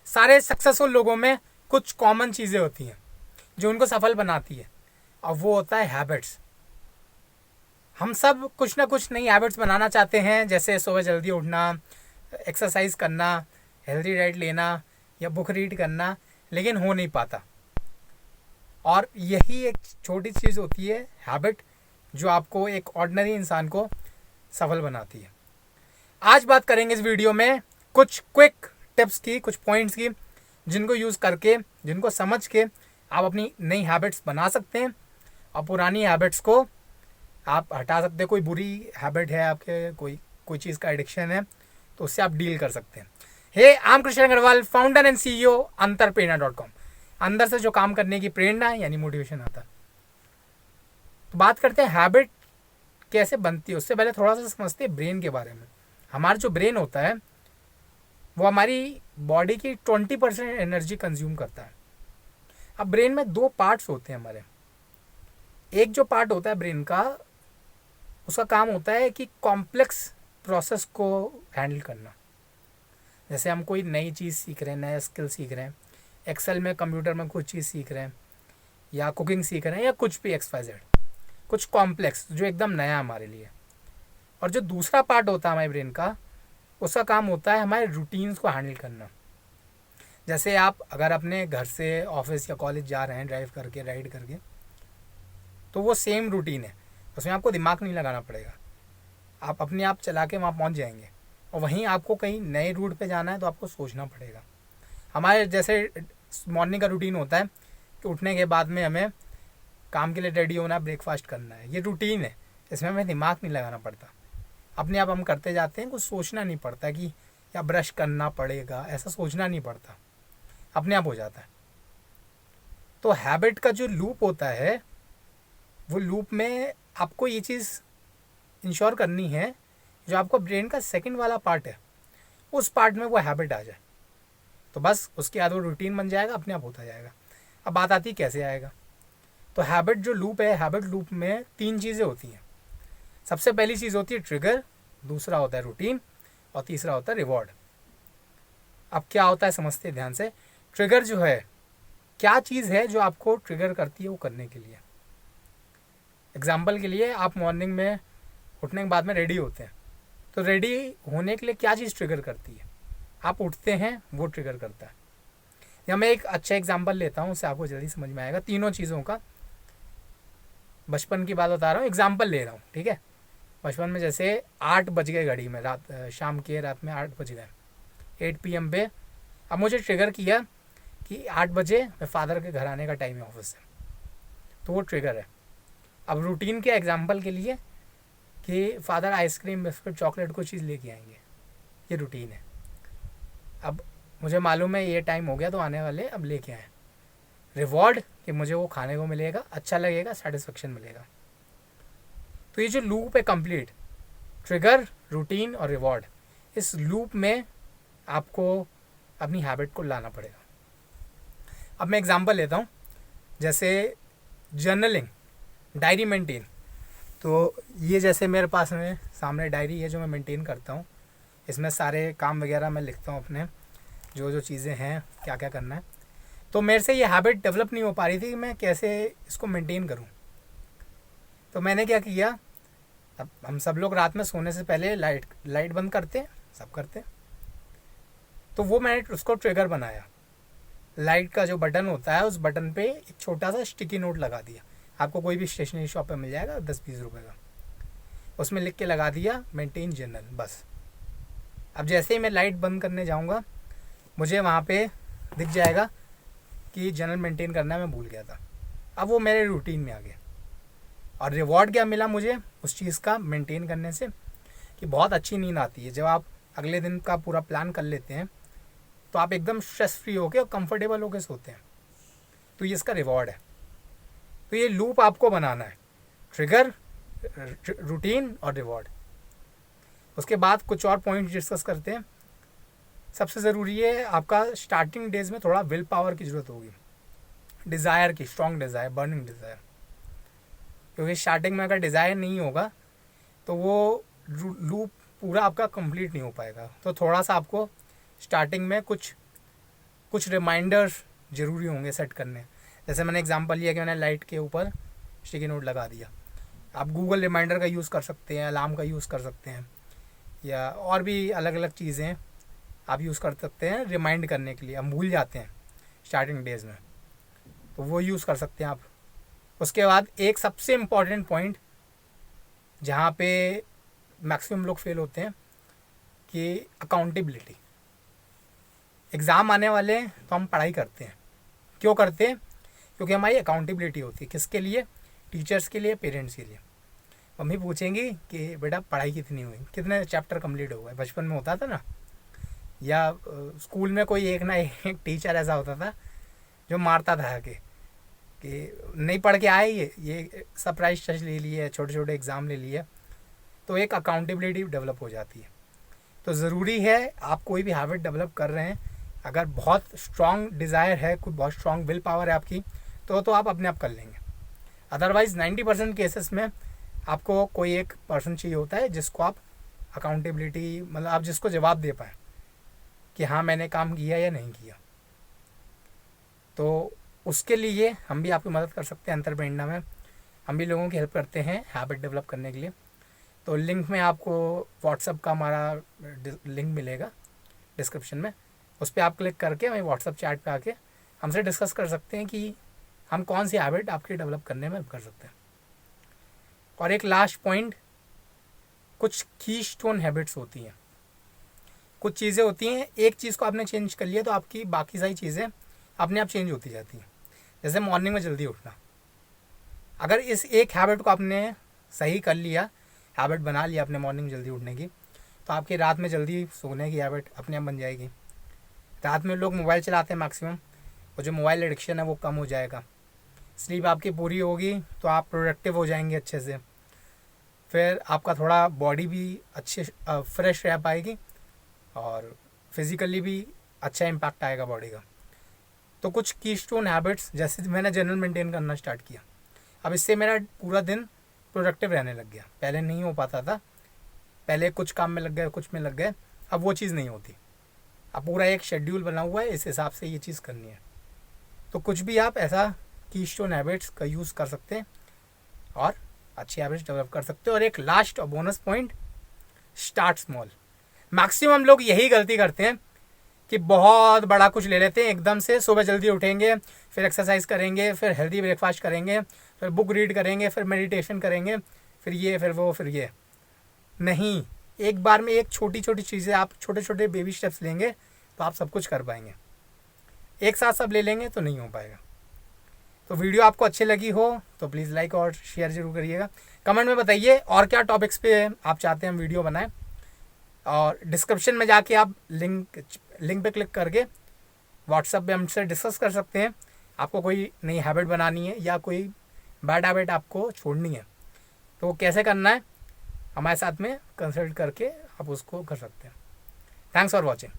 सारे सक्सेसफुल लोगों में कुछ कॉमन चीज़ें होती हैं जो उनको सफल बनाती है, और वो होता है हैबिट्स। हम सब कुछ ना कुछ नई हैबिट्स बनाना चाहते हैं, जैसे सुबह जल्दी उठना, एक्सरसाइज करना, हेल्दी डाइट लेना या बुक रीड करना, लेकिन हो नहीं पाता। और यही एक छोटी चीज़ होती है हैबिट, जो आपको एक ऑर्डिनरी इंसान को सफल बनाती है। आज बात करेंगे इस वीडियो में कुछ क्विक टिप्स की, कुछ पॉइंट्स की, जिनको यूज़ करके, जिनको समझ के आप अपनी नई हैबिट्स बना सकते हैं और पुरानी हैबिट्स को आप हटा सकते हैं। कोई बुरी हैबिट है आपके, कोई चीज़ का एडिक्शन है, तो उससे आप डील कर सकते हैं। Hey, I am Krishna Agrawal, founder and CEO अंतरप्रेरणा.com। अंदर से जो काम करने की प्रेरणा यानी मोटिवेशन आता है। तो बात करते हैं हैबिट कैसे बनती है। उससे पहले थोड़ा सा समझते हैं ब्रेन के बारे में। हमारा जो ब्रेन होता है वो हमारी बॉडी की 20% एनर्जी कंज्यूम करता है। अब ब्रेन में दो पार्ट्स होते हैं हमारे। एक जो पार्ट होता है ब्रेन का, उसका काम होता है कि कॉम्प्लेक्स प्रोसेस को हैंडल करना। जैसे हम कोई नई चीज़ सीख रहे हैं, नया स्किल सीख रहे हैं, एक्सेल में, कंप्यूटर में कुछ चीज़ सीख रहे हैं, या कुकिंग सीख रहे हैं, या कुछ भी XYZ, कुछ कॉम्प्लेक्स जो एकदम नया हमारे लिए। और जो दूसरा पार्ट होता है हमारे ब्रेन का, उसका काम होता है हमारे रूटीन्स को हैंडल करना। जैसे आप अगर अपने घर से ऑफिस या कॉलेज जा रहे हैं ड्राइव करके, राइड करके, तो वो सेम रूटीन है, उसमें आपको दिमाग नहीं लगाना पड़ेगा, आप अपने आप चला के वहाँ पहुँच जाएंगे। और वहीं आपको कहीं नए रूट पे जाना है तो आपको सोचना पड़ेगा। हमारे जैसे मॉर्निंग का रूटीन होता है कि उठने के बाद में हमें काम के लिए रेडी होना है, ब्रेकफास्ट करना है, ये रूटीन है, इसमें हमें दिमाग नहीं लगाना पड़ता, अपने आप हम करते जाते हैं। कुछ सोचना नहीं पड़ता कि या ब्रश करना पड़ेगा, ऐसा सोचना नहीं पड़ता, अपने आप हो जाता है। तो हैबिट का जो लूप होता है, वो लूप में आपको ये चीज़ इंश्योर करनी है, जो आपका ब्रेन का सेकंड वाला पार्ट है, उस पार्ट में वो हैबिट आ जाए, तो बस उसके बाद वो रूटीन बन जाएगा, अपने आप होता जाएगा। अब बात आती है कैसे आएगा। तो हैबिट जो लूप है, हैबिट लूप में 3 चीज़ें होती हैं। सबसे पहली चीज़ होती है ट्रिगर, दूसरा होता है रूटीन, और तीसरा होता है रिवॉर्ड। अब क्या होता है समझते हैं ध्यान से। ट्रिगर जो है, क्या चीज़ है जो आपको ट्रिगर करती है वो करने के लिए। एग्जाम्पल के लिए, आप मॉर्निंग में उठने के बाद में रेडी होते हैं, तो रेडी होने के लिए क्या चीज़ ट्रिगर करती है, आप उठते हैं, वो ट्रिगर करता है। या मैं एक अच्छा एग्जाम्पल लेता हूँ, उससे आपको जल्दी समझ में आएगा तीनों चीज़ों का। बचपन की बात बता रहा हूँ, एग्जाम्पल ले रहा हूँ, ठीक है। बचपन में जैसे 8 बज गए घड़ी में, शाम के रात में 8 बज गए, 8 PM पे। अब मुझे ट्रिगर किया कि 8 बजे मैं फादर के घर आने का टाइम है ऑफिस से, तो वो ट्रिगर है। अब रूटीन के एग्जाम्पल के लिए कि फादर आइसक्रीम, बिस्कुट, चॉकलेट कोई चीज़ लेके आएंगे, ये रूटीन है। अब मुझे मालूम है ये टाइम हो गया तो आने वाले, अब लेके आए। रिवॉर्ड कि मुझे वो खाने को मिलेगा, अच्छा लगेगा, सेटिस्फेक्शन मिलेगा। तो ये जो लूप है कंप्लीट, ट्रिगर, रूटीन और रिवॉर्ड, इस लूप में आपको अपनी हैबिट को लाना पड़ेगा। अब मैं एग्जांपल लेता हूँ, जैसे जर्नलिंग, डायरी मेंटेन। तो ये जैसे मेरे पास में सामने डायरी है जो मैं मेंटेन करता हूँ। इसमें सारे काम वगैरह मैं लिखता हूँ अपने, जो जो चीज़ें हैं, क्या क्या करना है। तो मेरे से ये हैबिट डेवलप नहीं हो पा रही थी कि मैं कैसे इसको मेंटेन करूँ। तो मैंने क्या किया, अब हम सब लोग रात में सोने से पहले लाइट बंद करते हैं, सब करते हैं। तो वो मैंने उसको ट्रिगर बनाया। लाइट का जो बटन होता है, उस बटन पे एक छोटा सा स्टिकी नोट लगा दिया। आपको कोई भी स्टेशनरी शॉप पे मिल जाएगा, 10-20 रुपये का। उसमें लिख के लगा दिया मेंटेन जर्नल, बस। अब जैसे ही मैं लाइट बंद करने जाऊँगा, मुझे वहाँ पे दिख जाएगा कि जर्नल मेंटेन करना मैं भूल गया था। अब वो मेरे रूटीन में आ गया। और रिवॉर्ड क्या मिला मुझे उस चीज़ का मेंटेन करने से, कि बहुत अच्छी नींद आती है। जब आप अगले दिन का पूरा प्लान कर लेते हैं, तो आप एकदम स्ट्रेस फ्री होकर और कंफर्टेबल होकर सोते हैं। तो ये इसका रिवॉर्ड है। तो ये लूप आपको बनाना है, ट्रिगर, रूटीन और रिवॉर्ड। उसके बाद कुछ और पॉइंट डिस्कस करते हैं। सबसे ज़रूरी है, आपका स्टार्टिंग डेज में थोड़ा विल पावर की ज़रूरत होगी, डिज़ायर की, स्ट्रॉन्ग डिज़ायर, बर्निंग डिज़ायर। क्योंकि स्टार्टिंग में अगर डिज़ायर नहीं होगा तो वो लूप पूरा आपका कंप्लीट नहीं हो पाएगा। तो थोड़ा सा आपको स्टार्टिंग में कुछ कुछ रिमाइंडर्स ज़रूरी होंगे सेट करने। जैसे मैंने एग्जांपल लिया कि मैंने लाइट के ऊपर स्टिकी नोट लगा दिया। आप गूगल रिमाइंडर का यूज़ कर सकते हैं, अलार्म का यूज़ कर सकते हैं, या और भी अलग अलग चीज़ें आप यूज़ कर सकते हैं रिमाइंड करने के लिए। हम भूल जाते हैं स्टार्टिंग डेज में, तो वो यूज़ कर सकते हैं आप। उसके बाद एक सबसे इम्पॉर्टेंट पॉइंट जहाँ पे मैक्सिमम लोग फेल होते हैं कि अकाउंटेबिलिटी। एग्ज़ाम आने वाले हैं तो हम पढ़ाई करते हैं, क्यों करते हैं? क्योंकि हमारी अकाउंटेबिलिटी होती है। किसके लिए? टीचर्स के लिए, पेरेंट्स के लिए। मम्मी पूछेंगी कि बेटा पढ़ाई कितनी हुई, कितने चैप्टर कंप्लीट हो गए। बचपन में होता था ना, या स्कूल में कोई एक ना एक टीचर ऐसा होता था जो मारता था कि नहीं पढ़ के आए, ये सरप्राइज टेस्ट ले लिए, छोटे छोटे एग्ज़ाम ले लिए। तो एक अकाउंटेबिलिटी डेवलप हो जाती है। तो ज़रूरी है आप कोई भी हैबिट डेवलप कर रहे हैं, अगर बहुत स्ट्रॉन्ग डिज़ायर है, कोई बहुत स्ट्रॉन्ग विल पावर है आपकी, तो आप अपने आप कर लेंगे। अदरवाइज़ 90% केसेस में आपको कोई एक पर्सन चाहिए होता है जिसको आप अकाउंटेबिलिटी, मतलब आप जिसको जवाब दे पाएँ कि हाँ मैंने काम किया या नहीं किया। तो उसके लिए हम भी आपकी मदद कर सकते हैं। अंतरप्रेरणा में हम भी लोगों की हेल्प करते हैं हैबिट डेवलप करने के लिए। तो लिंक में आपको व्हाट्सअप का हमारा लिंक मिलेगा डिस्क्रिप्शन में, उस पर आप क्लिक करके हमें व्हाट्सअप चैट पे आके हमसे डिस्कस कर सकते हैं कि हम कौन सी हैबिट आपकी डेवलप करने में हेल्प कर सकते हैं। और एक लास्ट पॉइंट, कुछ कीस्टोन हैबिट्स होती हैं। कुछ चीज़ें होती हैं, एक चीज़ को आपने चेंज कर लिया तो आपकी बाकी सारी चीज़ें अपने आप चेंज होती जाती हैं। जैसे मॉर्निंग में जल्दी उठना, अगर इस एक हैबिट को आपने सही कर लिया, हैबिट बना लिया अपने मॉर्निंग जल्दी उठने की, तो आपकी रात में जल्दी सोने की हैबिट अपने आप बन जाएगी। रात में लोग मोबाइल चलाते हैं मैक्सिमम, और जो मोबाइल एडिक्शन है वो कम हो जाएगा। स्लीप आपकी पूरी होगी तो आप प्रोडक्टिव हो जाएंगे अच्छे से। फिर आपका थोड़ा बॉडी भी अच्छे फ्रेश रह पाएगी, और फिज़िकली भी अच्छा इम्पैक्ट आएगा बॉडी का। तो कुछ कीस्टोन हैबिट्स, जैसे मैंने जर्नल मेंटेन करना स्टार्ट किया, अब इससे मेरा पूरा दिन प्रोडक्टिव रहने लग गया। पहले नहीं हो पाता था, पहले कुछ काम में लग गए, कुछ में लग गए, अब वो चीज़ नहीं होती। अब पूरा एक शेड्यूल बना हुआ है, इस हिसाब से ये चीज़ करनी है। तो कुछ भी आप ऐसा कीस्टोन हैबिट्स का यूज़ कर सकते हैं और अच्छी हैबिट्स डेवलप कर सकते हैं। और एक लास्ट और bonus point, start small. Maximum लोग यही गलती करते हैं कि बहुत बड़ा कुछ ले लेते हैं एकदम से। सुबह जल्दी उठेंगे, फिर एक्सरसाइज करेंगे, फिर हेल्दी ब्रेकफास्ट करेंगे, फिर बुक रीड करेंगे, फिर मेडिटेशन करेंगे, फिर ये, फिर वो, फिर ये। नहीं, एक बार में एक छोटी छोटी चीज़ें आप छोटे छोटे बेबी स्टेप्स लेंगे तो आप सब कुछ कर पाएंगे। एक साथ सब ले लेंगे तो नहीं हो पाएगा। तो वीडियो आपको अच्छी लगी हो तो प्लीज़ लाइक और शेयर जरूर करिएगा। कमेंट में बताइए और क्या टॉपिक्स पे आप चाहते हैं हम वीडियो बनाएं, और डिस्क्रिप्शन में जाके आप लिंक पे क्लिक करके व्हाट्सएप पे हमसे डिस्कस कर सकते हैं। आपको कोई नई हैबिट बनानी है या कोई बैड हैबिट आपको छोड़नी है, तो वो कैसे करना है हमारे साथ में कंसल्ट करके आप उसको कर सकते हैं। Thanks for watching.